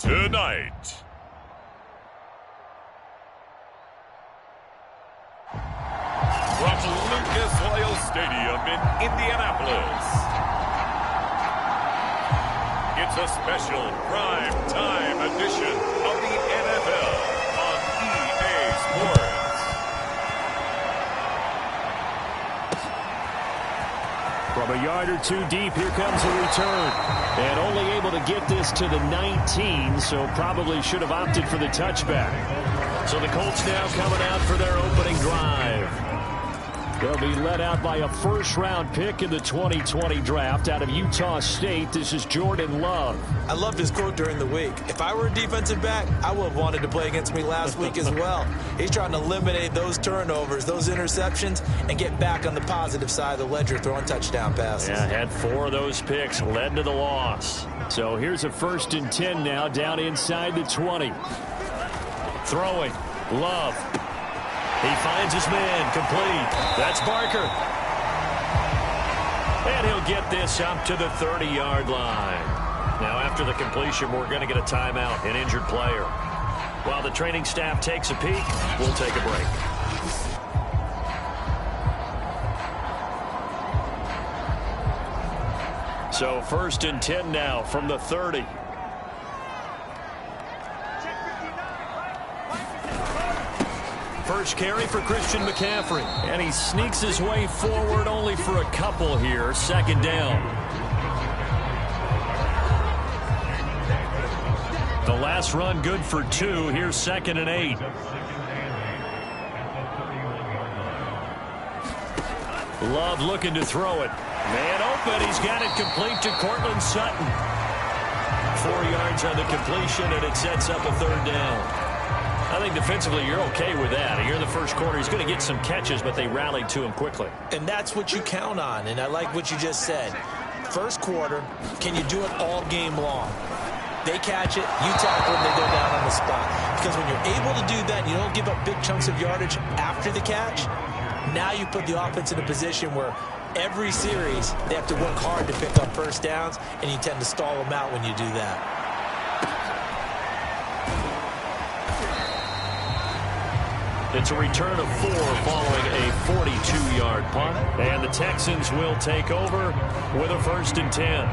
tonight. From Lucas Oil Stadium in Indianapolis, it's a special prime time edition of the NFL on EA Sports. From a yard or two deep, here comes a return. And only able to get this to the 19, so probably should have opted for the touchback. So the Colts now coming out for their opening drive. They'll be led out by a first-round pick in the 2020 draft out of Utah State. This is Jordan Love. I loved his quote during the week. If I were a defensive back, I would have wanted to play against me last week as well. He's trying to eliminate those turnovers, those interceptions, and get back on the positive side of the ledger, throwing touchdown passes. Yeah, had 4 of those picks, led to the loss. So here's a 1st and 10 now, down inside the 20. Throwing, Love. He finds his man, complete. That's Barker. And he'll get this up to the 30-yard line. Now, after the completion, we're going to get a timeout, an injured player. While the training staff takes a peek, we'll take a break. So 1st and 10 now from the 30. First carry for Christian McCaffrey. And he sneaks his way forward only for a couple here. 2nd down. The last run good for 2. Here's 2nd and 8. Love looking to throw it. Man open. He's got it complete to Cortland Sutton. 4 yards on the completion, and it sets up a 3rd down. I think defensively you're okay with that. Here in the first quarter, he's going to get some catches, but they rallied to him quickly. And that's what you count on, and I like what you just said. First quarter, can you do it all game long? They catch it, you tackle them, they go down on the spot. Because when you're able to do that, you don't give up big chunks of yardage after the catch, now you put the offense in a position where every series they have to work hard to pick up first downs, and you tend to stall them out when you do that. It's a return of 4 following a 42-yard punt. And the Texans will take over with a 1st and 10.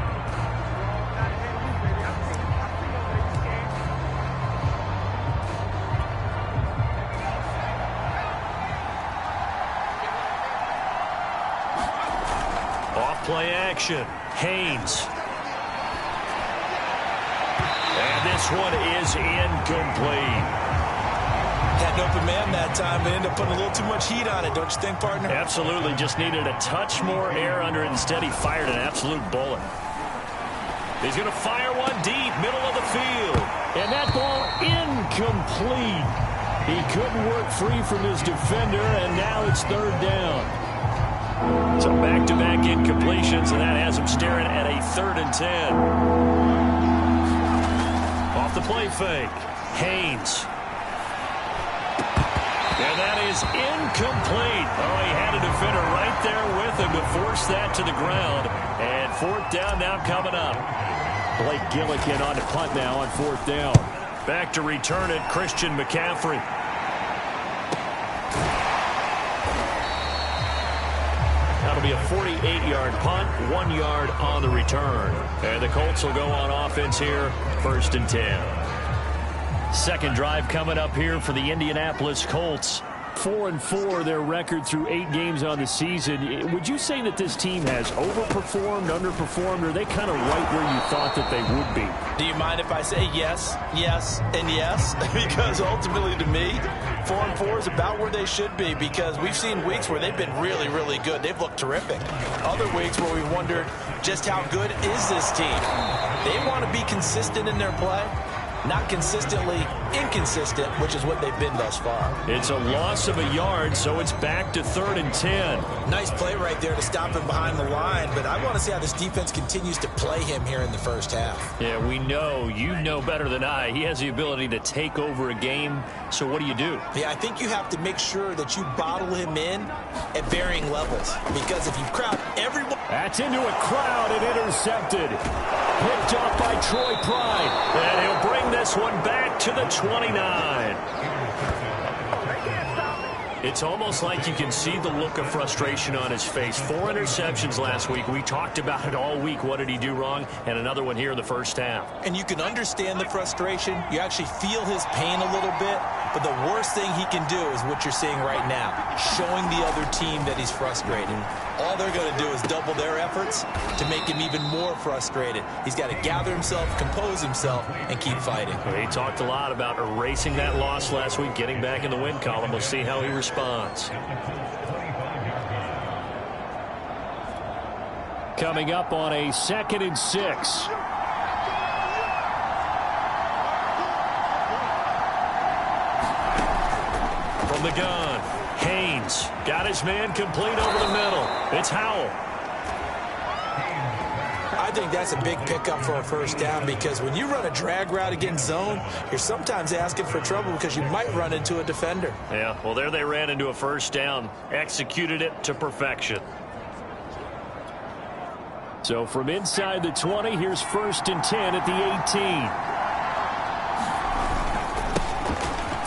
Off play action. Haynes. And this one is incomplete. Had an open man that time, but ended up putting a little too much heat on it, don't you think, partner? Absolutely. Just needed a touch more air under it. Instead, he fired an absolute bullet. He's going to fire one deep, middle of the field. And that ball incomplete. He couldn't work free from his defender, and now it's 3rd down. So back-to-back incompletions, and that has him staring at a 3rd and 10. Off the play fake. Haynes. And that is incomplete. Oh, he had a defender right there with him to force that to the ground. And 4th down now coming up. Blake Gillikin on to punt now on 4th down. Back to return it, Christian McCaffrey. That'll be a 48-yard punt, 1 yard on the return. And the Colts will go on offense here, 1st and 10. Second drive coming up here for the Indianapolis Colts. 4-4 their record through 8 games on the season. Would you say that this team has overperformed, underperformed, or are they kind of right where you thought that they would be? Do you mind if I say yes, yes, and yes? Because ultimately to me, 4-4 is about where they should be, because we've seen weeks where they've been really, really good. They've looked terrific. Other weeks where we wondered just how good is this team. They want to be consistent in their play. Not consistently inconsistent, which is what they've been thus far. It's a loss of a yard, so it's back to 3rd and 10. Nice play right there to stop him behind the line, but I want to see how this defense continues to play him here in the first half. Yeah, we know. You know better than I. He has the ability to take over a game, so what do you do? Yeah, I think you have to make sure that you bottle him in at varying levels, because if you crowd everyone... That's into a crowd and intercepted. Picked off by Troy Pride. And he'll bring bring this one back to the 29. It's almost like you can see the look of frustration on his face. 4 interceptions last week. We talked about it all week. What did he do wrong? And another one here in the first half. And you can understand the frustration. You actually feel his pain a little bit. But the worst thing he can do is what you're seeing right now, showing the other team that he's frustrated. All they're going to do is double their efforts to make him even more frustrated. He's got to gather himself, compose himself, and keep fighting. He talked a lot about erasing that loss last week, getting back in the win column. We'll see how he responds. Coming up on a 2nd and 6. From the gun, Haynes got his man complete over the middle. It's Howell. I think that's a big pickup for a first down because when you run a drag route against zone, you're sometimes asking for trouble because you might run into a defender. Yeah, well, there they ran into a first down, executed it to perfection. So from inside the 20, here's 1st and 10 at the 18.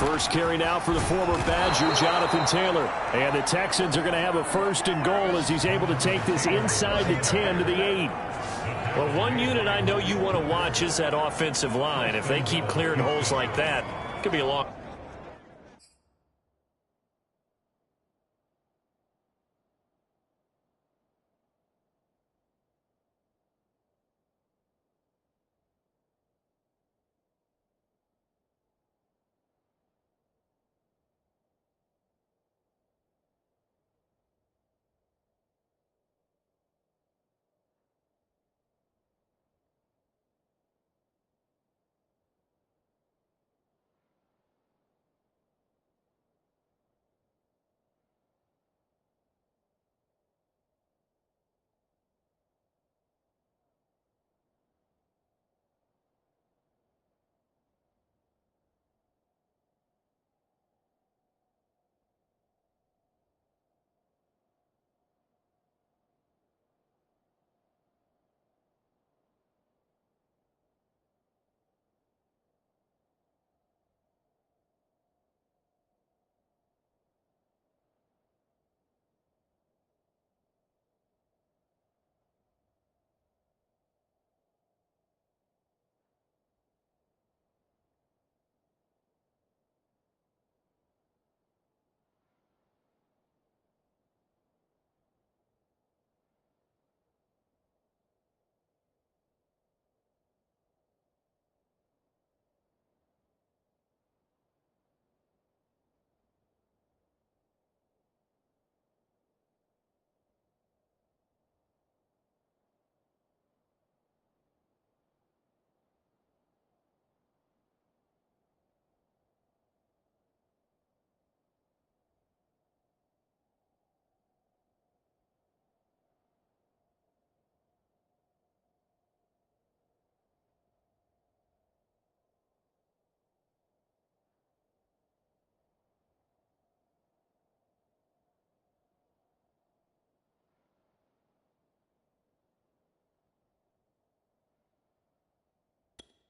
First carry now for the former Badger, Jonathan Taylor. And the Texans are going to have a 1st and goal as he's able to take this inside the 10 to the 8. Well, one unit I know you want to watch is that offensive line. If they keep clearing holes like that, it could be a long...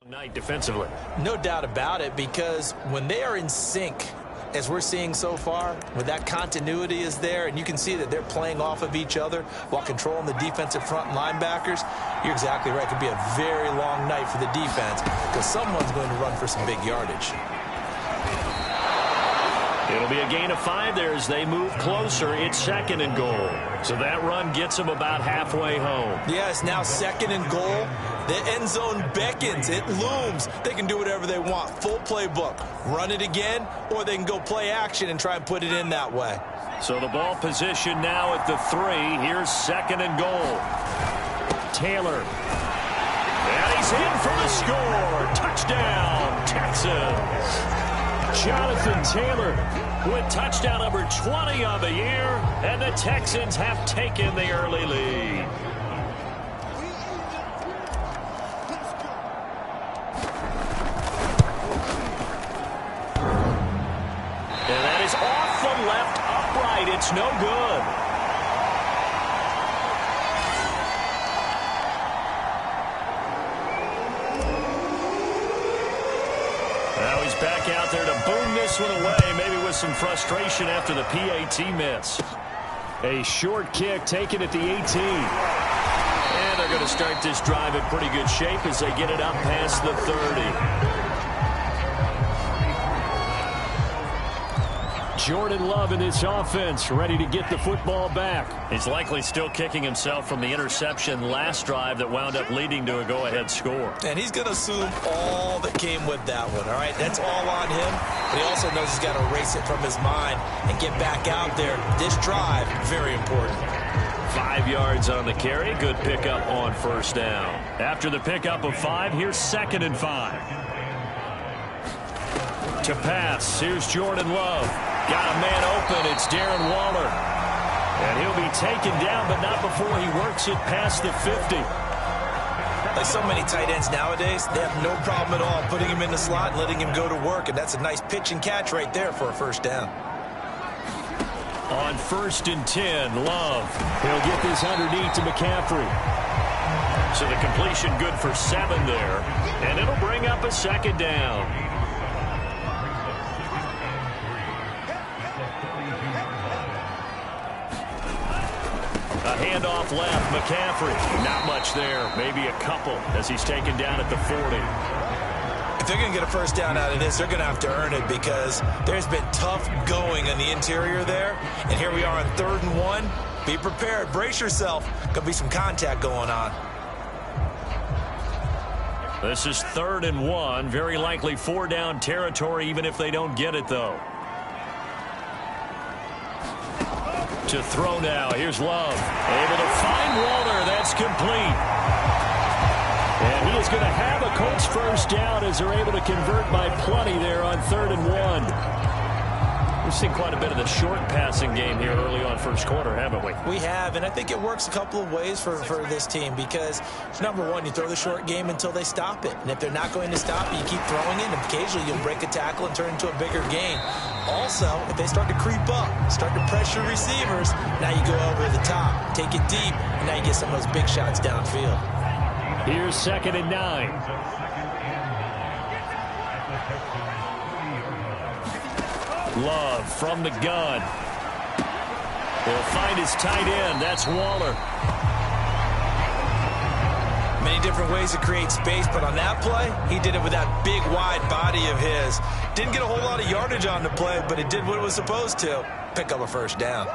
night defensively. No doubt about it, because when they are in sync, as we're seeing so far, when that continuity is there and you can see that they're playing off of each other while controlling the defensive front linebackers, you're exactly right. It could be a very long night for the defense because someone's going to run for some big yardage. It'll be a gain of 5 there as they move closer. It's 2nd and goal. So that run gets them about halfway home. Yeah, it's now 2nd and goal. The end zone beckons. It looms. They can do whatever they want. Full playbook. Run it again, or they can go play action and try and put it in that way. So the ball position now at the 3. Here's 2nd and goal. Taylor. And he's in for the score. Touchdown, Texans. Jonathan Taylor with touchdown number 20 on the year, and the Texans have taken the early lead. And that is off the left upright. It's no good. back out there to boom this one away, maybe with some frustration after the PAT miss. A short kick taken at the 18. And they're going to start this drive in pretty good shape as they get it up past the 30. Jordan Love in this offense, ready to get the football back. He's likely still kicking himself from the interception last drive that wound up leading to a go-ahead score. And he's going to assume all that came with that one, all right? That's all on him, but he also knows he's got to erase it from his mind and get back out there. This drive, very important. 5 yards on the carry. Good pickup on first down. After the pickup of 5, here's 2nd and 5. To pass, here's Jordan Love. Got a man open. It's Darren Waller. And he'll be taken down, but not before he works it past the 50. Like so many tight ends nowadays, they have no problem at all putting him in the slot and letting him go to work. And that's a nice pitch and catch right there for a first down. On 1st and 10, Love. He'll get this underneath to McCaffrey. So the completion good for 7 there. And it'll bring up a 2nd down. A handoff left, McCaffrey. Not much there, maybe a couple as he's taken down at the 40. If they're going to get a first down out of this, they're going to have to earn it because there's been tough going in the interior there. And here we are on 3rd and 1. Be prepared. Brace yourself. Going to be some contact going on. This is 3rd and 1. Very likely 4-down territory even if they don't get it, though. To throw now. Here's Love. Able to find Waller. That's complete. And he is going to have a Colts first down as they're able to convert by plenty there on 3rd and 1. We've seen quite a bit of the short passing game here early on first quarter, haven't we? We have, and I think it works a couple of ways for this team because, number one, you throw the short game until they stop it. And if they're not going to stop it, you keep throwing it, and occasionally you'll break a tackle and turn it into a bigger gain. Also, if they start to creep up, start to pressure receivers, now you go over the top, take it deep, and now you get some of those big shots downfield. Here's 2nd and 9. Love from the gun. He'll find his tight end. That's Waller. Many different ways to create space, but on that play, he did it with that big, wide body of his. Didn't get a whole lot of yardage on the play, but it did what it was supposed to. Pick up a first down.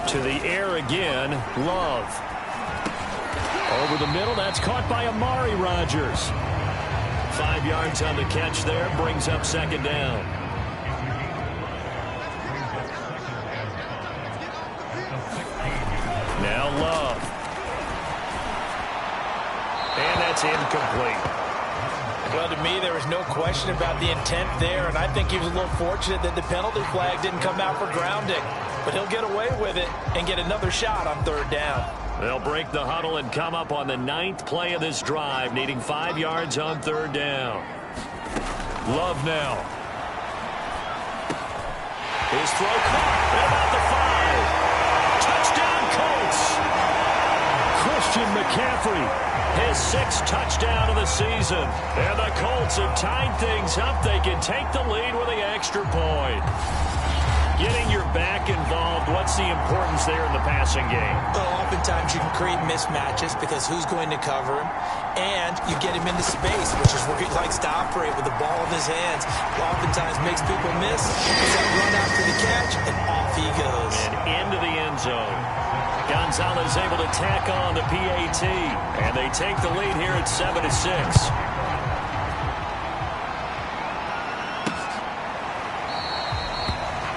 To the air again, Love. Over the middle, that's caught by Amari Rodgers. 5 yards on the catch there, brings up 2nd down. Now Love. And that's incomplete. Well, to me, there was no question about the intent there, and I think he was a little fortunate that the penalty flag didn't come out for grounding. But he'll get away with it and get another shot on 3rd down. They'll break the huddle and come up on the 9th play of this drive, needing 5 yards on 3rd down. Love now. His throw caught at about the 5. Touchdown, Colts! Christian McCaffrey. His 6th touchdown of the season. And the Colts have tied things up. They can take the lead with the extra point. Getting your back involved, what's the importance there in the passing game? Well, oftentimes you can create mismatches because who's going to cover him? And you get him into space, which is where he likes to operate with the ball in his hands. Oftentimes makes people miss. He's that run after the catch, and off he goes. And into the end zone. Gonzalez able to tack on the PAT. And they take the lead here at 7-6.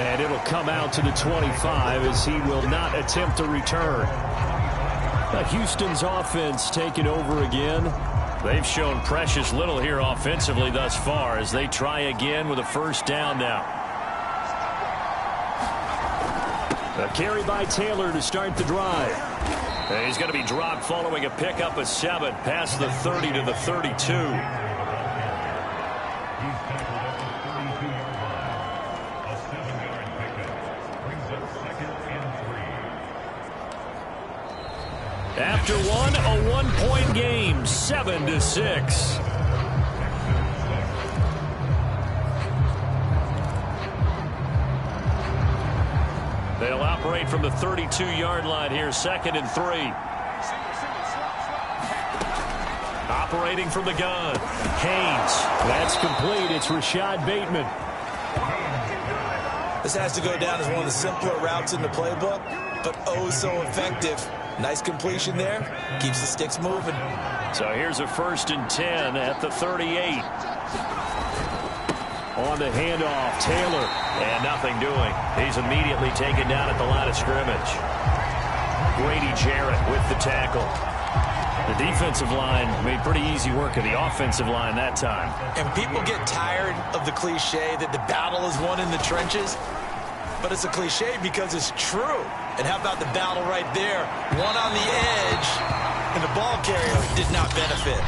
And it'll come out to the 25 as he will not attempt to return. Houston's offense taking over again. They've shown precious little here offensively thus far as they try again with a first down now. A carry by Taylor to start the drive. And he's going to be dropped following a pickup of 7 past the 30 to the 32. After one, a one-point game, 7-6. operate from the 32-yard line here, 2nd and 3. Operating from the gun, Haynes. That's complete. It's Rashad Bateman. This has to go down as one of the simpler routes in the playbook, but oh so effective. Nice completion there. Keeps the sticks moving. So here's a 1st and 10 at the 38. On the handoff, Taylor. And nothing doing. He's immediately taken down at the line of scrimmage. Grady Jarrett with the tackle. The defensive line made pretty easy work of the offensive line that time. And people get tired of the cliche that the battle is won in the trenches. But it's a cliche because it's true. And how about the battle right there? One on the edge, and the ball carrier did not benefit.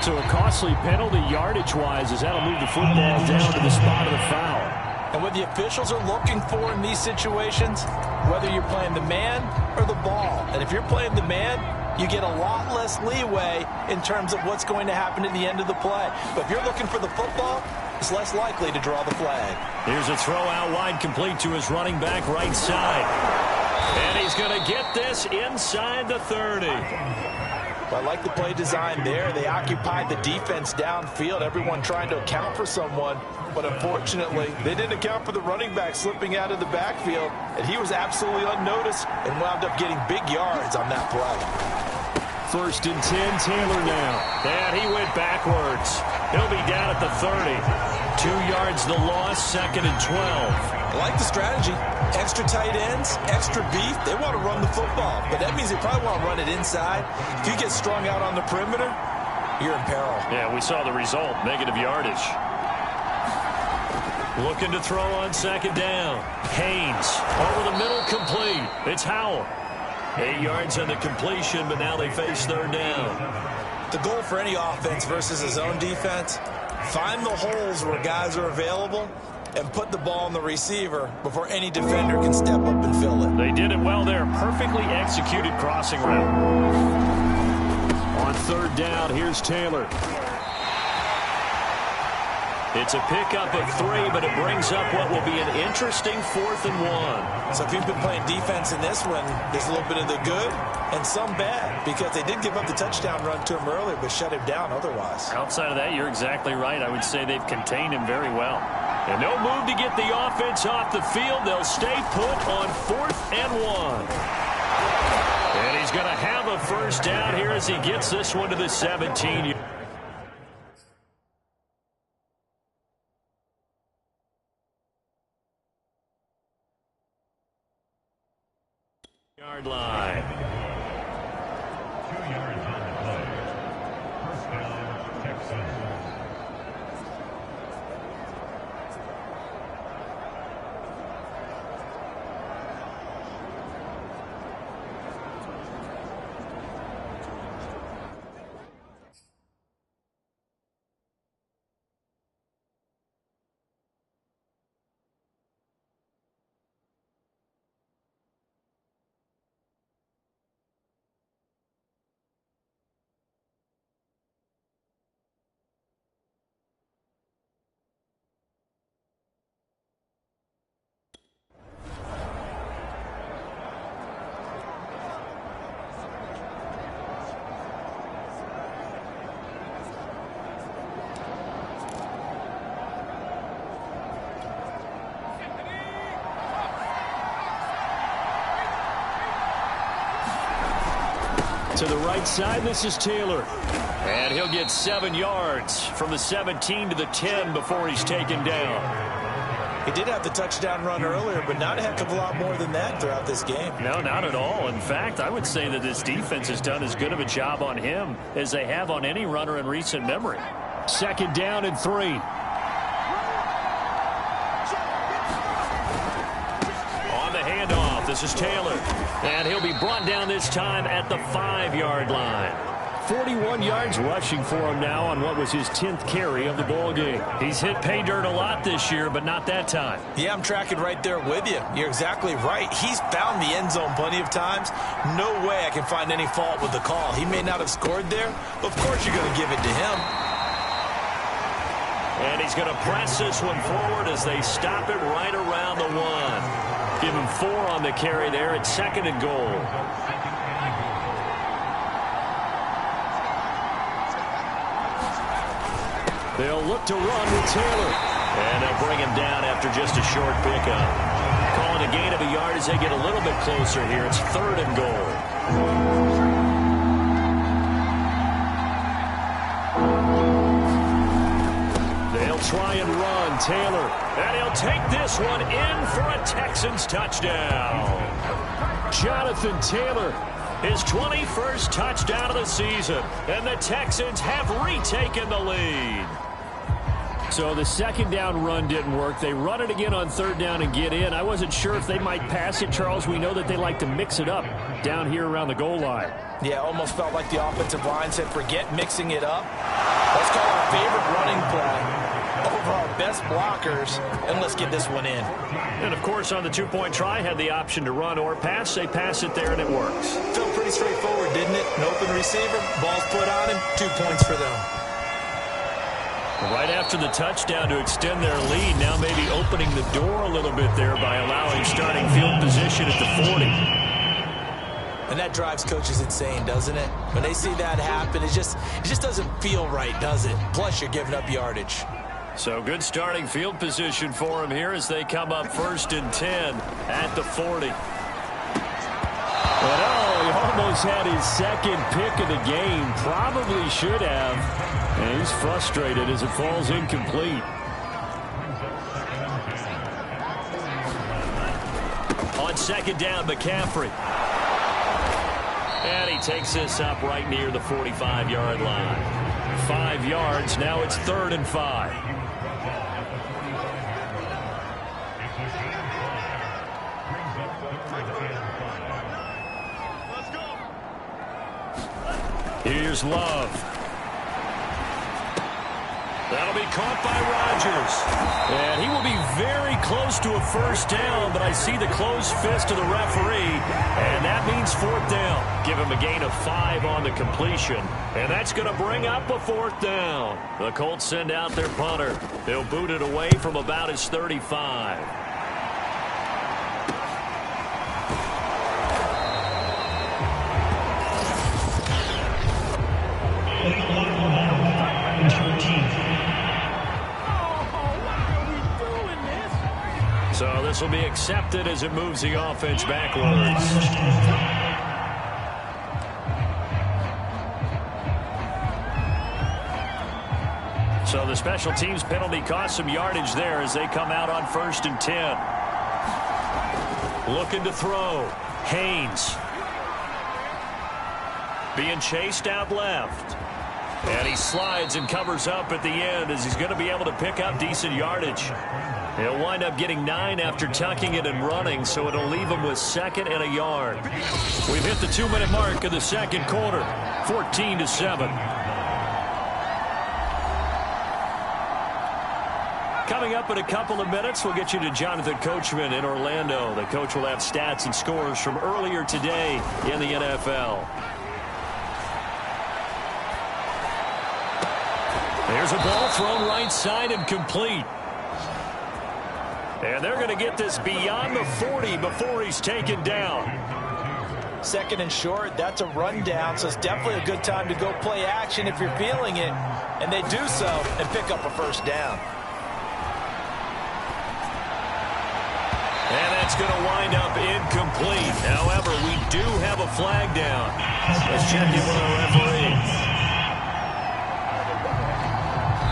So a costly penalty yardage-wise as that'll move the football down to the spot of the foul. And what the officials are looking for in these situations, whether you're playing the man or the ball. And if you're playing the man, you get a lot less leeway in terms of what's going to happen at the end of the play. But if you're looking for the football, it's less likely to draw the flag. Here's a throw out wide, complete to his running back right side. And he's going to get this inside the 30. I like the play design there. They occupied the defense downfield, everyone trying to account for someone. But unfortunately, they didn't account for the running back slipping out of the backfield. And he was absolutely unnoticed and wound up getting big yards on that play. 1st and 10, Taylor now. And he went backwards. He'll be down at the 30. 2 yards the loss, 2nd and 12. I like the strategy. Extra tight ends, extra beef. They want to run the football, but that means they probably want to run it inside. If you get strung out on the perimeter, you're in peril. Yeah, we saw the result, negative yardage. Looking to throw on 2nd down. Haynes over the middle, complete. It's Howell. 8 yards on the completion, but now they face 3rd down. The goal for any offense versus a zone defense, find the holes where guys are available and put the ball on the receiver before any defender can step up and fill it. They did it well there. Perfectly executed crossing route. On 3rd down, here's Taylor. It's a pickup of 3, but it brings up what will be an interesting 4th and 1. So if you've been playing defense in this one, there's a little bit of the good and some bad, because they did give up the touchdown run to him earlier, but shut him down otherwise. Outside of that, you're exactly right. I would say they've contained him very well. And no move to get the offense off the field. They'll stay put on 4th and 1. And he's going to have a 1st down here as he gets this one to the 17. Yard line. 2 yards on the play. 1st down, Texans. To the right side, this is Taylor. And he'll get 7 yards from the 17 to the 10 before he's taken down. He did have the touchdown run earlier, but not a heck of a lot more than that throughout this game. No, not at all. In fact, I would say that this defense has done as good of a job on him as they have on any runner in recent memory. 2nd down and 3. On the handoff, this is Taylor. And he'll be brought down this time at the 5-yard line. 41 yards rushing for him now on what was his 10th carry of the ball game. He's hit pay dirt a lot this year, but not that time. Yeah, I'm tracking right there with you. You're exactly right. He's found the end zone plenty of times. No way I can find any fault with the call. He may not have scored there, but of course you're going to give it to him. And he's going to press this one forward as they stop it right around the 1. Give him 4 on the carry there at 2nd and goal. They'll look to run with Taylor. And they'll bring him down after just a short pickup. Calling a gain of a yard as they get a little bit closer here. It's 3rd and goal. Try and run, Taylor. And he'll take this one in for a Texans touchdown. Jonathan Taylor, his 21st touchdown of the season. And the Texans have retaken the lead. So the 2nd down run didn't work. They run it again on 3rd down and get in. I wasn't sure if they might pass it, Charles. We know that they like to mix it up down here around the goal line. Yeah, almost felt like the offensive line said, forget mixing it up. Let's call our favorite running play over our best blockers, and let's get this one in. And, of course, on the 2-point try, had the option to run or pass. They pass it there, and it works. Felt pretty straightforward, didn't it? An open receiver, ball's put on him, 2 points for them. Right after the touchdown to extend their lead, now maybe opening the door a little bit there by allowing starting field position at the 40. And that drives coaches insane, doesn't it? When they see that happen, it just doesn't feel right, does it? Plus, you're giving up yardage. So good starting field position for him here as they come up 1st and 10 at the 40. But he almost had his 2nd pick of the game. Probably should have. And he's frustrated as it falls incomplete. On 2nd down, McCaffrey. And he takes this up right near the 45-yard line. 5 yards. Now it's 3rd and 5. Here's Love. That'll be caught by Rodgers. And he will be very close to a 1st down, but I see the closed fist of the referee, and that means 4th down. Give him a gain of 5 on the completion, and that's going to bring up a 4th down. The Colts send out their punter. They'll boot it away from about his 35. So this will be accepted as it moves the offense backwards. So the special teams penalty cost some yardage there as they come out on 1st and 10. Looking to throw. Haynes. Being chased out left. And he slides and covers up at the end as he's going to be able to pick up decent yardage. He'll wind up getting 9 after tucking it and running, so it'll leave him with 2nd and a yard. We've hit the 2-minute mark of the 2nd quarter, 14-7. Coming up in a couple of minutes, we'll get you to Jonathan Coachman in Orlando. The coach will have stats and scores from earlier today in the NFL. There's a ball thrown right side and complete. And they're going to get this beyond the 40 before he's taken down. 2nd and short, that's a rundown, so it's definitely a good time to go play action if you're feeling it. And they do so and pick up a 1st down. And that's going to wind up incomplete. However, we do have a flag down. Let's check in with our referee.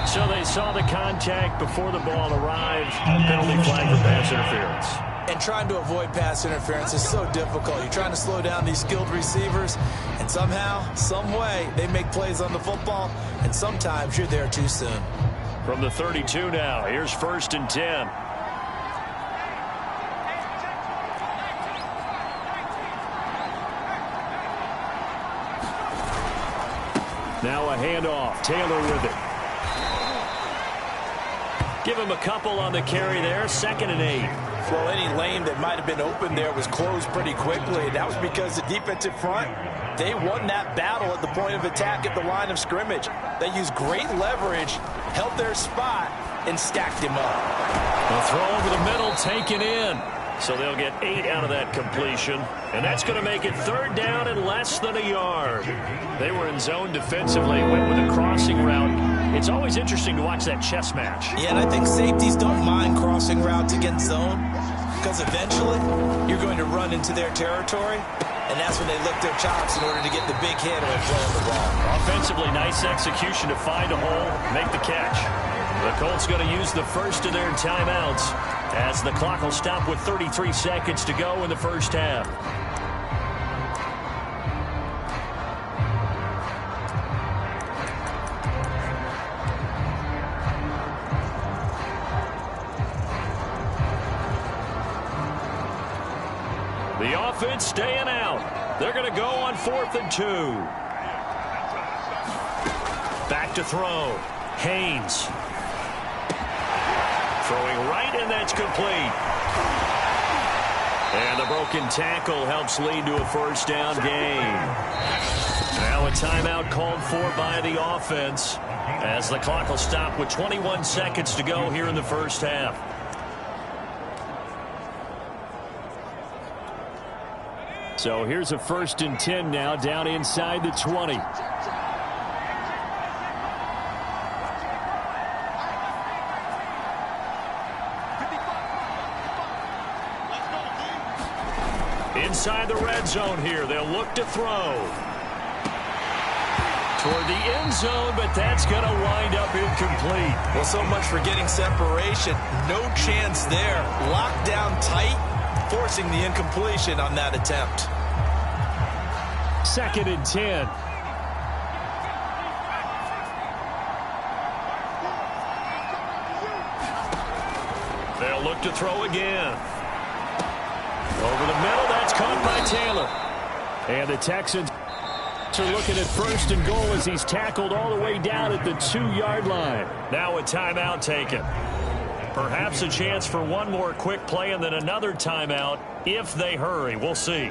So they saw the contact before the ball arrived. Penalty flag for pass interference. And trying to avoid pass interference is so difficult. You're trying to slow down these skilled receivers, and somehow, some way, they make plays on the football, and sometimes you're there too soon. From the 32 now, here's 1st and 10. Now a handoff. Taylor with it. Give him a couple on the carry there. 2nd and 8. Well, any lane that might have been open there was closed pretty quickly. That was because the defensive front, they won that battle at the point of attack at the line of scrimmage. They used great leverage held their spot, and stacked him up. The throw over the middle taken in. So they'll get 8 out of that completion. And that's going to make it 3rd down and less than a yard. They were in zone defensively, went with a crossing route. It's always interesting to watch that chess match. Yeah, and I think safeties don't mind crossing routes against zone, because eventually you're going to run into their territory, and that's when they lick their chops in order to get the big hit or throwing the ball. Offensively, nice execution to find a hole, make the catch. The Colts going to use the first of their timeouts as the clock will stop with 33 seconds to go in the first half. The offense staying out. They're going to go on 4th and 2. Back to throw. Haynes. Throwing right, and that's complete. And the broken tackle helps lead to a first down gain. Now a timeout called for by the offense as the clock will stop with 21 seconds to go here in the first half. So here's a 1st and 10 now down inside the 20. Inside the red zone here. They'll look to throw. Toward the end zone, but that's going to wind up incomplete. Well, so much for getting separation. No chance there. Locked down tight, forcing the incompletion on that attempt. 2nd and 10. They'll look to throw again. Over the middle, that's caught by Taylor. And the Texans are looking at 1st and goal as he's tackled all the way down at the 2-yard line. Now a timeout taken. Perhaps a chance for one more quick play and then another timeout if they hurry. We'll see.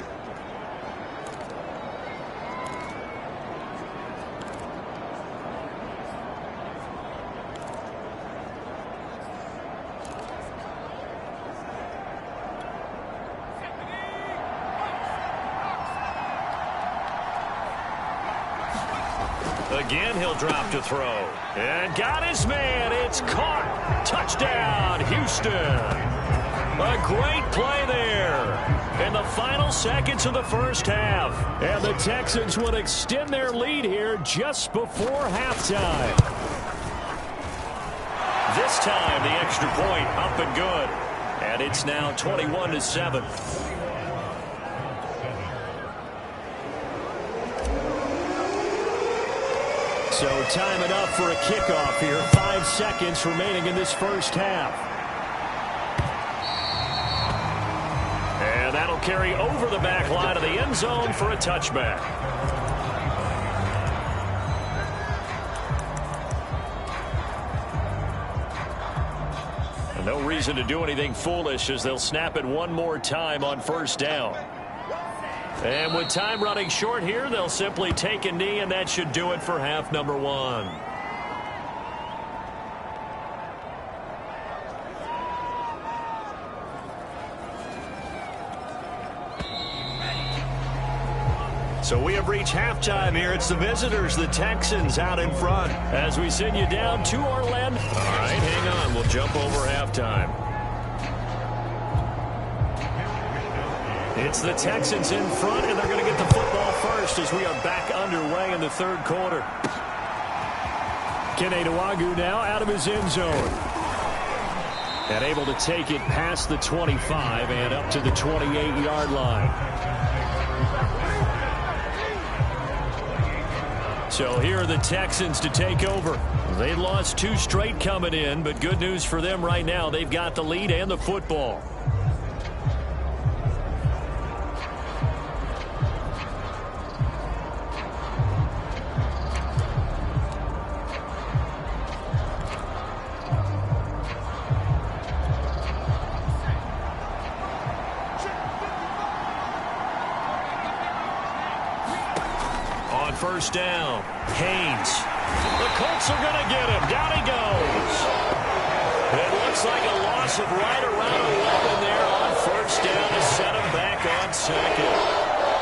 Again, he'll drop to throw. And got his man. It's caught. Touchdown, Houston. A great play there in the final seconds of the first half. And the Texans would extend their lead here just before halftime. This time, the extra point up and good. And it's now 21-7. So time it up for a kickoff here. 5 seconds remaining in this first half. And that'll carry over the back line of the end zone for a touchback. And no reason to do anything foolish as they'll snap it one more time on 1st down. And with time running short here, they'll simply take a knee, and that should do it for half number 1. So we have reached halftime here. It's the visitors, the Texans, out in front as we send you down to Orlando. All right, hang on. We'll jump over halftime. It's the Texans in front, and they're going to get the football first as we are back underway in the 3rd quarter. Kene Nwangwu now out of his end zone. And able to take it past the 25 and up to the 28-yard line. So here are the Texans to take over. They lost 2 straight coming in, but good news for them right now. They've got the lead and the football. First down, Haynes The Colts are going to get him. Down he goes. It looks like a loss of right around 11 there on first down to set him back on second.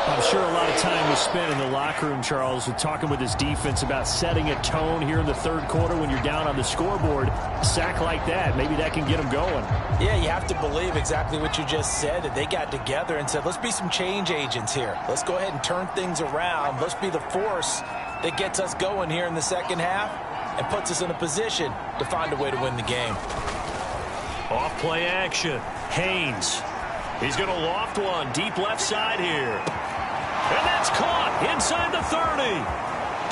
I'm sure a lot of time was spent in the locker room, Charles, with talking with his defense about setting a tone here in the third quarter when you're down on the scoreboard. A sack like that, maybe that can get him going. Yeah, you have to believe exactly what you just said. That they got together and said, let's be some change agents here. Let's go ahead and turn things around. Let's be the force that gets us going here in the second half and puts us in a position to find a way to win the game. Off play action. Haynes. He's going to loft one deep left side here. And that's caught inside the 30.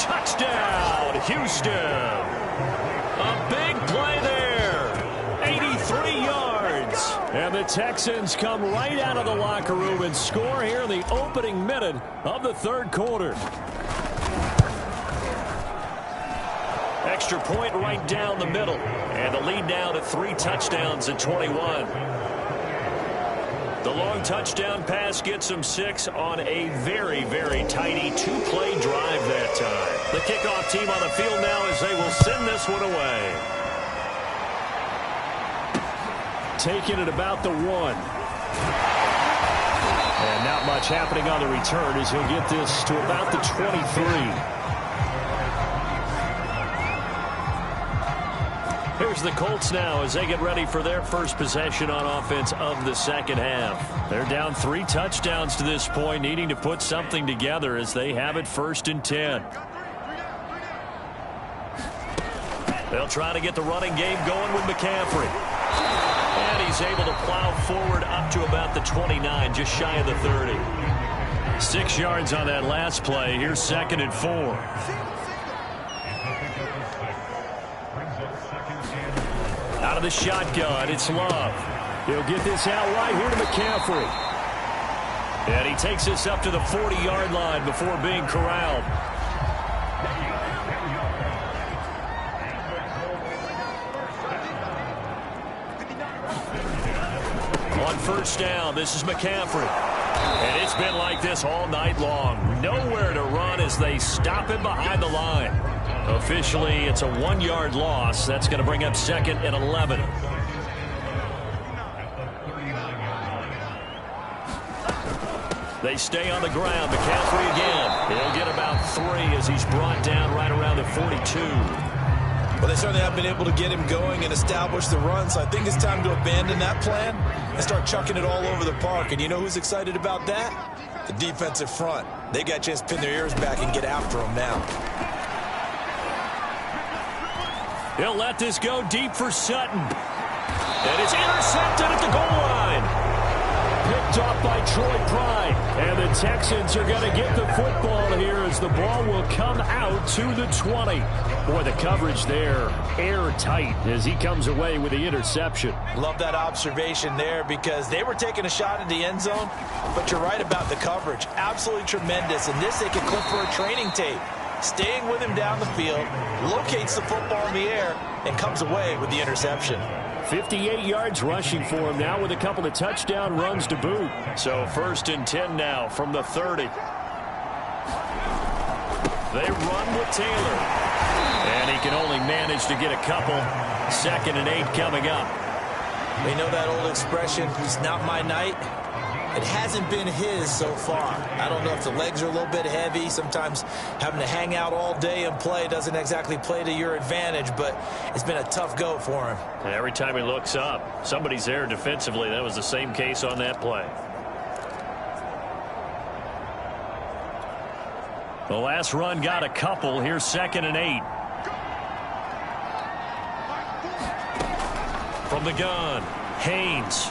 Touchdown, Houston. A big play there. 83 yards. And the Texans come right out of the locker room and score here in the opening minute of the third quarter. Extra point right down the middle. And the lead now to 3 touchdowns at 21. The long touchdown pass gets him 6 on a very, very tidy 2-play drive that time. The kickoff team on the field now as they will send this one away. Taking it about the 1. And not much happening on the return as he'll get this to about the 23. Here's the Colts now as they get ready for their first possession on offense of the second half. They're down 3 touchdowns to this point, needing to put something together as they have it 1st and 10. They'll try to get the running game going with McCaffrey. And he's able to plow forward up to about the 29, just shy of the 30. 6 yards on that last play. Here's 2nd and 4. Out of the shotgun, it's Love. He'll get this out right here to McCaffrey. And he takes this up to the 40-yard line before being corralled. On first down, this is McCaffrey. And it's been like this all night long. Nowhere to run as they stop him behind the line. Officially, it's a 1-yard loss. That's going to bring up 2nd and 11. They stay on the ground. McCaffrey again. He'll get about 3 as he's brought down right around the 42. Well, they certainly have been able to get him going and establish the run, so I think it's time to abandon that plan and start chucking it all over the park. And you know who's excited about that? The defensive front. They got a chance to pin their ears back and get after him now. He'll let this go deep for Sutton. And it's intercepted at the goal line. Picked off by Troy Pride. And the Texans are going to get the football here as the ball will come out to the 20. Boy, the coverage there airtight as he comes away with the interception. Love that observation there because they were taking a shot at the end zone, but you're right about the coverage. Absolutely tremendous. And this they could clip for a training tape. Staying with him down the field, locates the football in the air, and comes away with the interception. 58 yards rushing for him now with a couple of touchdown runs to boot. So 1st and 10 now from the 30. They run with Taylor. And he can only manage to get a couple. 2nd and 8 coming up. We know that old expression, it's not my night. It hasn't been his so far. I don't know if the legs are a little bit heavy. Sometimes having to hang out all day and play doesn't exactly play to your advantage, but it's been a tough go for him. And every time he looks up, somebody's there defensively. That was the same case on that play. The last run got a couple. Here's 2nd and 8. From the gun, Haynes.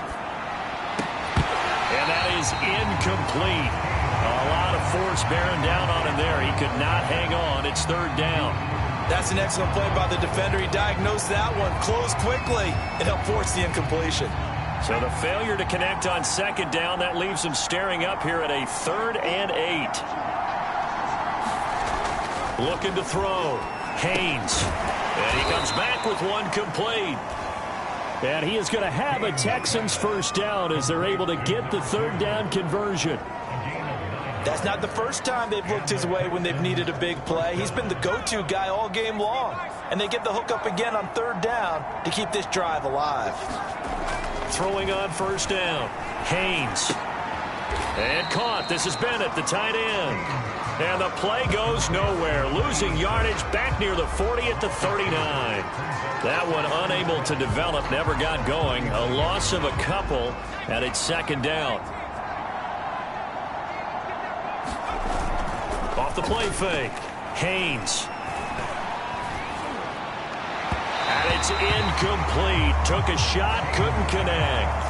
And that is incomplete. A lot of force bearing down on him there. He could not hang on. It's 3rd down. That's an excellent play by the defender. He diagnosed that one, closed quickly, and helped force the incompletion. So the failure to connect on 2nd down, that leaves him staring up here at a 3rd and 8. Looking to throw. Haynes. And he comes back with one complete. And he is going to have a Texans first down as they're able to get the 3rd down conversion. That's not the first time they've looked his way when they've needed a big play. He's been the go-to guy all game long. And they get the hook up again on third down to keep this drive alive. Throwing on first down. Haynes. And caught. This is Bennett, the tight end. And the play goes nowhere. Losing yardage back near the 40 at the 39. That one unable to develop, never got going. A loss of a couple, and it's second down. Off the play fake. Haynes. And it's incomplete. Took a shot, couldn't connect.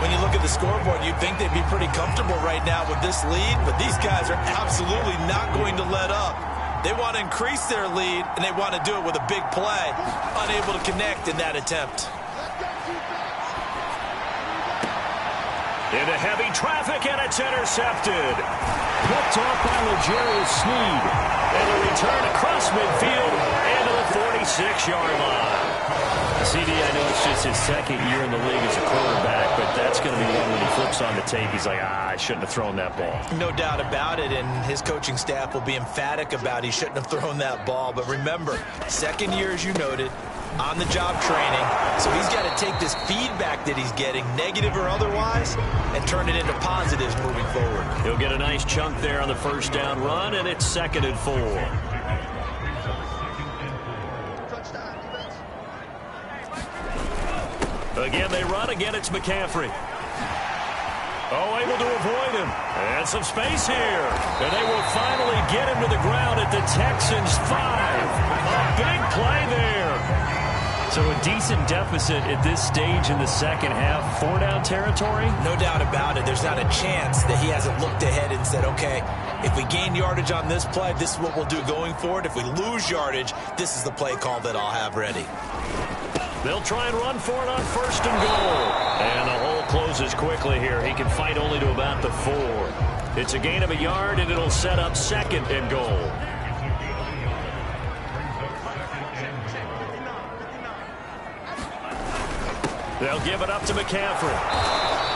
When you look at the scoreboard, you'd think they'd be pretty comfortable right now with this lead, but these guys are absolutely not going to let up. They want to increase their lead, and they want to do it with a big play. Unable to connect in that attempt. Into heavy traffic, and it's intercepted. Picked off by L'Jarius Sneed. And a return across midfield into the 46-yard line. CD, I know it's just his second year in the league as a quarterback, but that's going to be one when he flips on the tape. He's like, I shouldn't have thrown that ball. No doubt about it, and his coaching staff will be emphatic about he shouldn't have thrown that ball. But remember, second year, as you noted, on-the-job training, so he's got to take this feedback that he's getting, negative or otherwise, and turn it into positives moving forward. He'll get a nice chunk there on the first down run, and it's 2nd and 4. Again, they run. Again, it's McCaffrey. Oh, able to avoid him. And some space here. And they will finally get him to the ground at the Texans' 5. A big play there. So a decent deficit at this stage in the second half. 4-down territory? No doubt about it. There's not a chance that he hasn't looked ahead and said, okay, if we gain yardage on this play, this is what we'll do going forward. If we lose yardage, this is the play call that I'll have ready. They'll try and run for it on first and goal. And the hole closes quickly here. He can fight only to about the 4. It's a gain of a yard, and it'll set up 2nd and goal. They'll give it up to McCaffrey.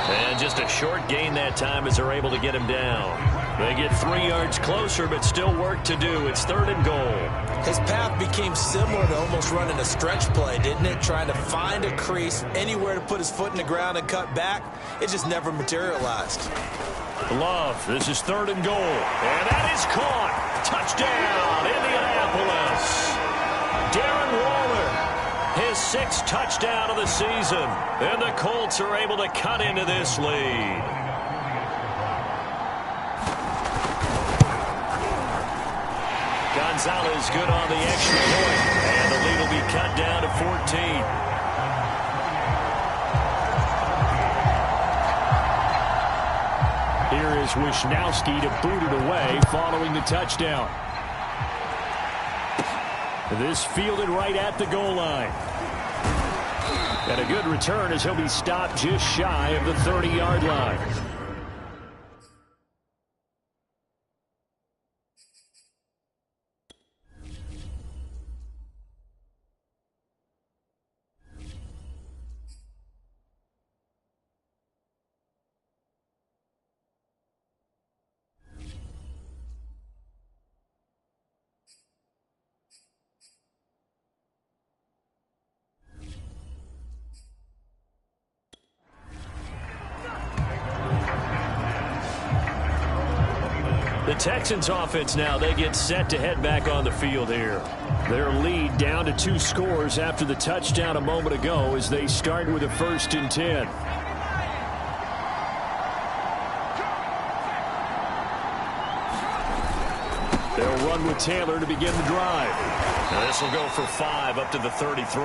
And just a short gain that time as they're able to get him down. They get 3 yards closer, but still work to do. It's 3rd and goal. His path became similar to almost running a stretch play, didn't it? Trying to find a crease, anywhere to put his foot in the ground and cut back. It just never materialized. Love, this is 3rd and goal. And that is caught. Touchdown, Indianapolis. Darren Waller, his 6th touchdown of the season. And the Colts are able to cut into this lead. Gonzalez good on the extra point. And the lead will be cut down to 14. Here is Wisnowski to boot it away following the touchdown. This fielded right at the goal line. And a good return as he'll be stopped just shy of the 30-yard line. The Texans offense now, they get set to head back on the field here. Their lead down to 2 scores after the touchdown a moment ago as they start with a 1st and 10. They'll run with Taylor to begin the drive. Now this will go for 5 up to the 33.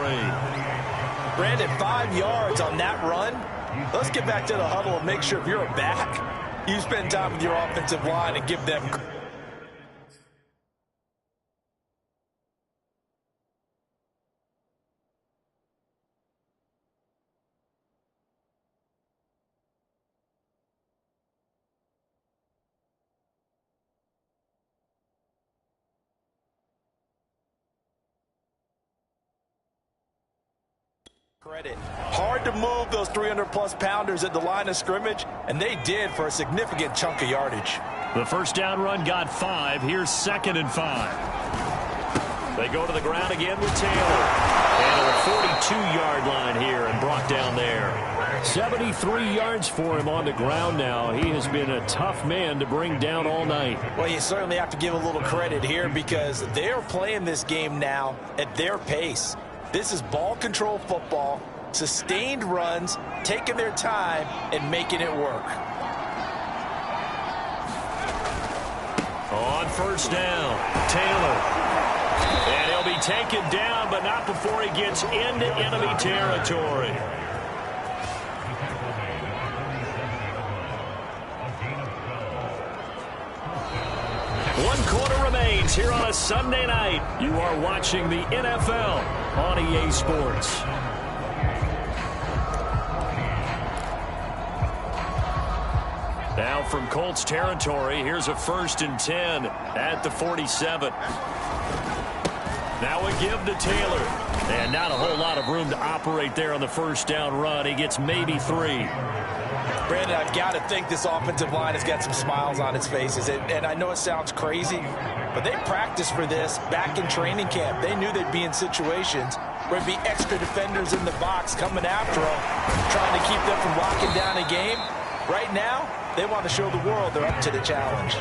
Brandon, 5 yards on that run. Let's get back to the huddle and make sure if you're a back, you spend time with your offensive line and give them credit. Hard to move those 300-plus pounders at the line of scrimmage, and they did for a significant chunk of yardage. The first down run got 5. Here's 2nd and 5. They go to the ground again with Taylor. And at the 42-yard line here and brought down there. 73 yards for him on the ground now. He has been a tough man to bring down all night. Well, you certainly have to give a little credit here because they're playing this game now at their pace. This is ball control football, sustained runs, taking their time, and making it work. On first down, Taylor. And he'll be taken down, but not before he gets into enemy territory. One quarter remains here on a Sunday night. You are watching the NFL on EA Sports. Now from Colts territory, here's a 1st and 10 at the 47. Now a give to Taylor. And not a whole lot of room to operate there on the first down run. He gets maybe 3. Brandon, I've got to think this offensive line has got some smiles on its faces. And I know it sounds crazy, but they practiced for this back in training camp. They knew they'd be in situations where there'd be extra defenders in the box coming after them, trying to keep them from locking down a game. Right now, they want to show the world they're up to the challenge.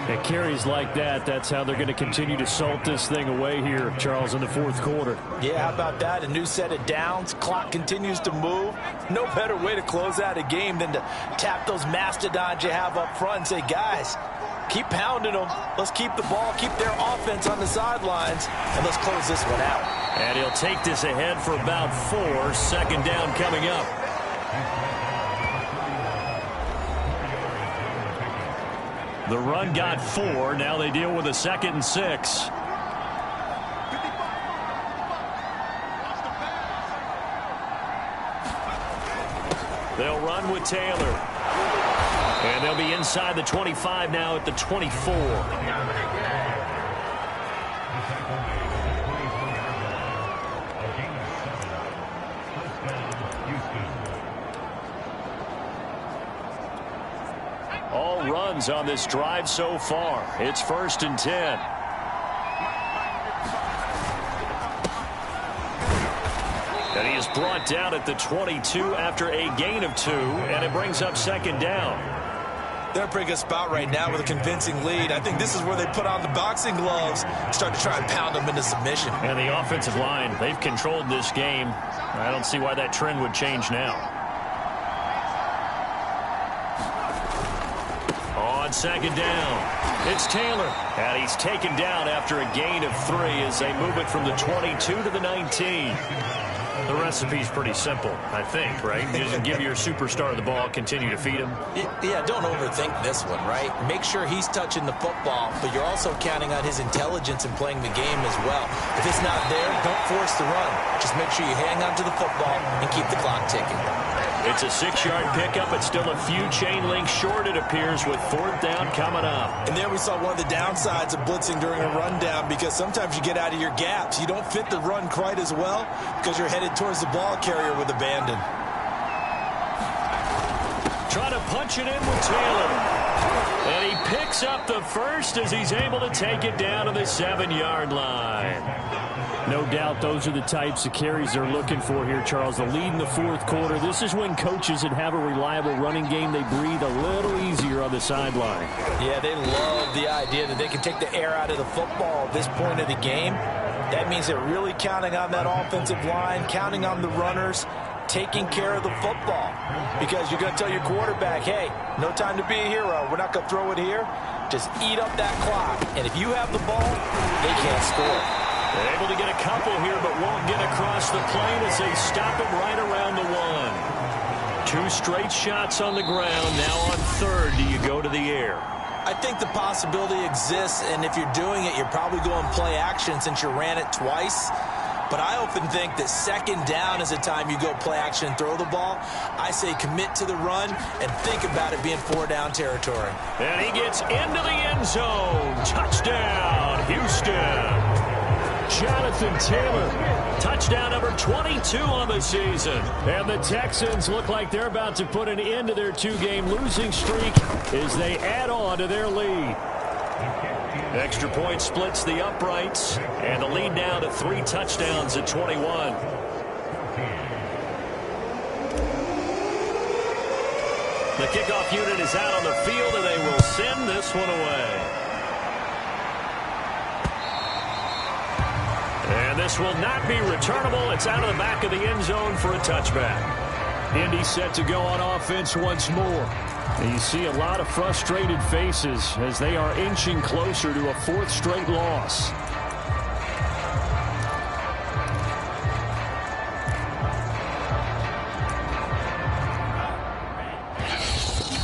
At carries like that, that's how they're going to continue to salt this thing away here, Charles, in the 4th quarter. Yeah, how about that? A new set of downs. Clock continues to move. No better way to close out a game than to tap those mastodons you have up front and say, guys, keep pounding them. Let's keep the ball, keep their offense on the sidelines, and let's close this one out. And he'll take this ahead for about 4. 2nd down coming up. The run got 4. Now they deal with a 2nd and 6. They'll run with Taylor. And they'll be inside the 25 now at the 24. All runs on this drive so far. It's 1st and 10. And he is brought down at the 22 after a gain of 2, and it brings up 2nd down. They're in a pretty good spot right now with a convincing lead. I think this is where they put on the boxing gloves and start to try and pound them into submission. And the offensive line, they've controlled this game. I don't see why that trend would change now. On 2nd down, it's Taylor. And he's taken down after a gain of 3 as they move it from the 22 to the 19. The recipe's pretty simple, I think, right? You just give your superstar the ball, continue to feed him. Yeah, don't overthink this one, right? Make sure he's touching the football, but you're also counting on his intelligence in playing the game as well. If it's not there, don't force the run. Just make sure you hang on to the football and keep the clock ticking. It's a 6-yard pickup. It's still a few chain links short, it appears, with 4th down coming up. And there we saw one of the downsides of blitzing during a rundown, because sometimes you get out of your gaps. You don't fit the run quite as well because you're headed towards the ball carrier with abandon. Trying to punch it in with Taylor. And he picks up the first as he's able to take it down to the 7-yard line. No doubt those are the types of carries they're looking for here, Charles. The lead in the 4th quarter. This is when coaches that have a reliable running game, they breathe a little easier on the sideline. Yeah, they love the idea that they can take the air out of the football at this point of the game. That means they're really counting on that offensive line, counting on the runners, taking care of the football. Because you're going to tell your quarterback, hey, no time to be a hero. We're not going to throw it here. Just eat up that clock. And if you have the ball, they can't score. They're able to get a couple here, but won't get across the plane as they stop him right around the 1. 2 straight shots on the ground. Now on 3rd, do you go to the air? I think the possibility exists, and if you're doing it, you're probably going play action since you ran it twice. But I often think that 2nd down is the time you go play action and throw the ball. I say commit to the run and think about it being 4-down territory. And he gets into the end zone. Touchdown, Houston. Jonathan Taylor. Touchdown number 22 on the season. And the Texans look like they're about to put an end to their 2-game losing streak as they add on to their lead. Extra point splits the uprights, and the lead now to 3 touchdowns at 21. The kickoff unit is out on the field, and they will send this one away. And this will not be returnable. It's out of the back of the end zone for a touchback. Indy set to go on offense once more. And you see a lot of frustrated faces as they are inching closer to a 4th straight loss.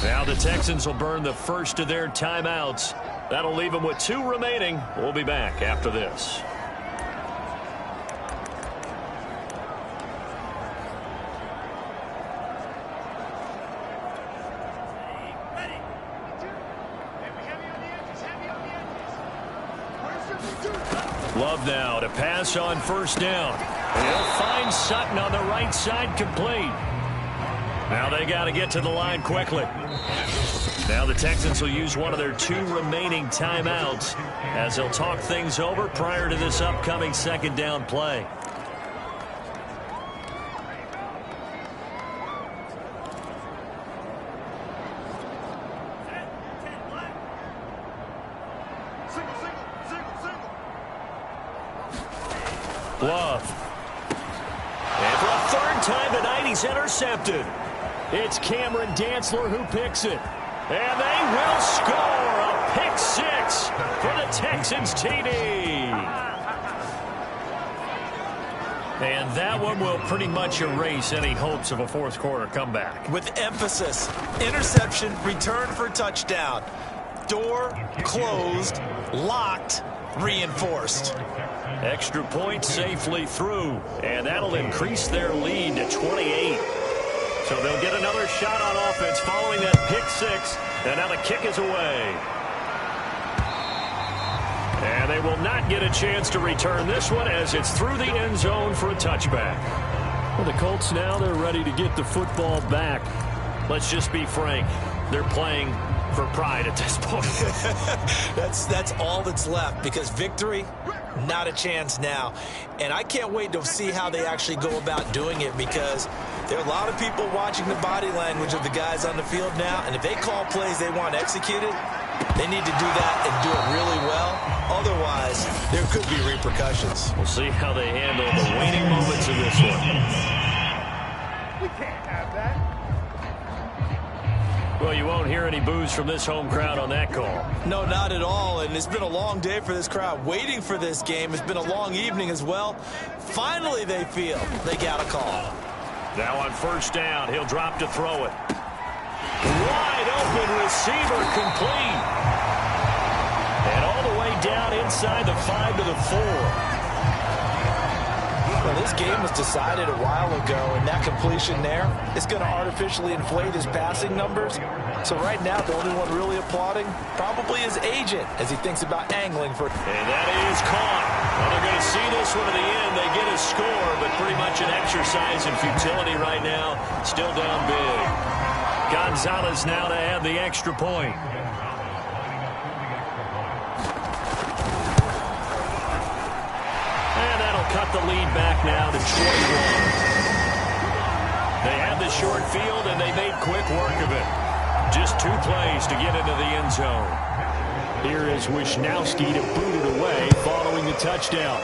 Now the Texans will burn the first of their timeouts. That'll leave them with 2 remaining. We'll be back after this. Love now to pass on 1st down. He'll find Sutton on the right side, complete. Now they got to get to the line quickly. Now the Texans will use one of their 2 remaining timeouts as they'll talk things over prior to this upcoming 2nd down play. Love. And for a 3rd time tonight, he's intercepted. It's Cameron Dantzler who picks it. And they will score a pick 6 for the Texans TD. And that one will pretty much erase any hopes of a 4th quarter comeback. With emphasis, interception, return for touchdown. Door closed, locked, reinforced. Extra point safely through, and that'll increase their lead to 28. So they'll get another shot on offense following that pick 6, and now the kick is away. And they will not get a chance to return this one as it's through the end zone for a touchback. Well, the Colts now, they're ready to get the football back. Let's just be frank. They're playing for pride at this point. That's all that's left, because victory, not a chance now. And I can't wait to see how they actually go about doing it, because there are a lot of people watching the body language of the guys on the field now, and if they call plays they want executed, they need to do that and do it really well. Otherwise, there could be repercussions. We'll see how they handle the waning moments of this one. We can't have that. Well, you won't hear any boos from this home crowd on that call. No, not at all, and it's been a long day for this crowd waiting for this game. It's been a long evening as well. Finally, they feel they got a call. Now on 1st down, he'll drop to throw it. Wide open receiver, complete. And all the way down inside the 5 to the 4. Well, this game was decided a while ago, and that completion there is going to artificially inflate his passing numbers. So right now, the only one really applauding probably his agent as he thinks about angling for. And that is caught. Well, they're going to see this one to the end. They get a score, but pretty much an exercise in futility right now. Still down big. Gonzalez now to add the extra point. Cut the lead back now to 21. They had the short field, and they made quick work of it. Just 2 plays to get into the end zone. Here is Wisnowski to boot it away following the touchdown.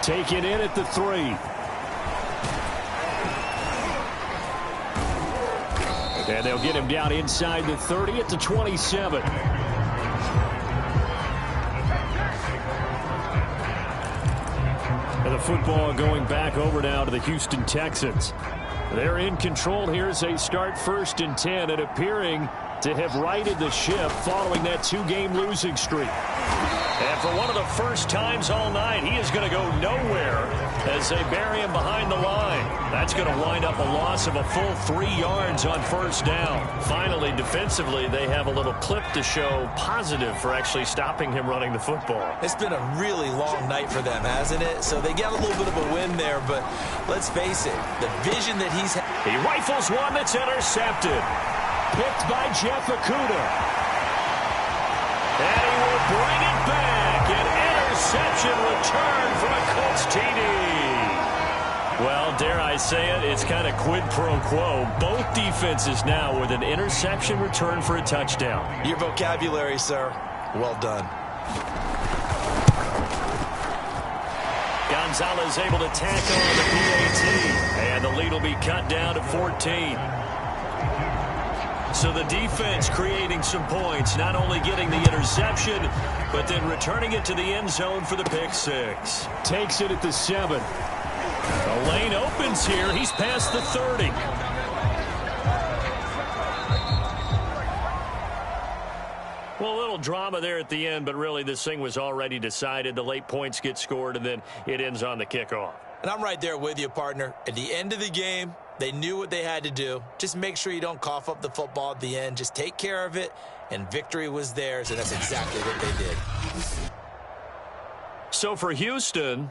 Taken in at the 3. And they'll get him down inside the 30 at the 27. And the football going back over now to the Houston Texans. They're in control here as they start 1st and 10 and appearing to have righted the ship following that 2-game losing streak. And for one of the first times all night, he is going to go nowhere as they bury him behind the line. That's going to wind up a loss of a full 3 yards on first down. Finally, defensively, they have a little clip to show positive for actually stopping him running the football. It's been a really long night for them, hasn't it? So they got a little bit of a win there, but let's face it, the vision that he's had. He rifles one that's intercepted. Picked by Jeff Okudah. And he will bring it back. An interception return from a Colts TD. Well, dare I say it, it's kind of quid pro quo. Both defenses now with an interception return for a touchdown. Your vocabulary, sir. Well done. Gonzalez able to tack on the PAT. And the lead will be cut down to 14. So the defense creating some points, not only getting the interception, but then returning it to the end zone for the pick six. Takes it at the 7. The lane opens here. He's past the 30. Well, a little drama there at the end, but really this thing was already decided. The late points get scored, and then it ends on the kickoff. And I'm right there with you, partner. At the end of the game, they knew what they had to do. Just make sure you don't cough up the football at the end. Just take care of it, and victory was theirs, and that's exactly what they did. So for Houston,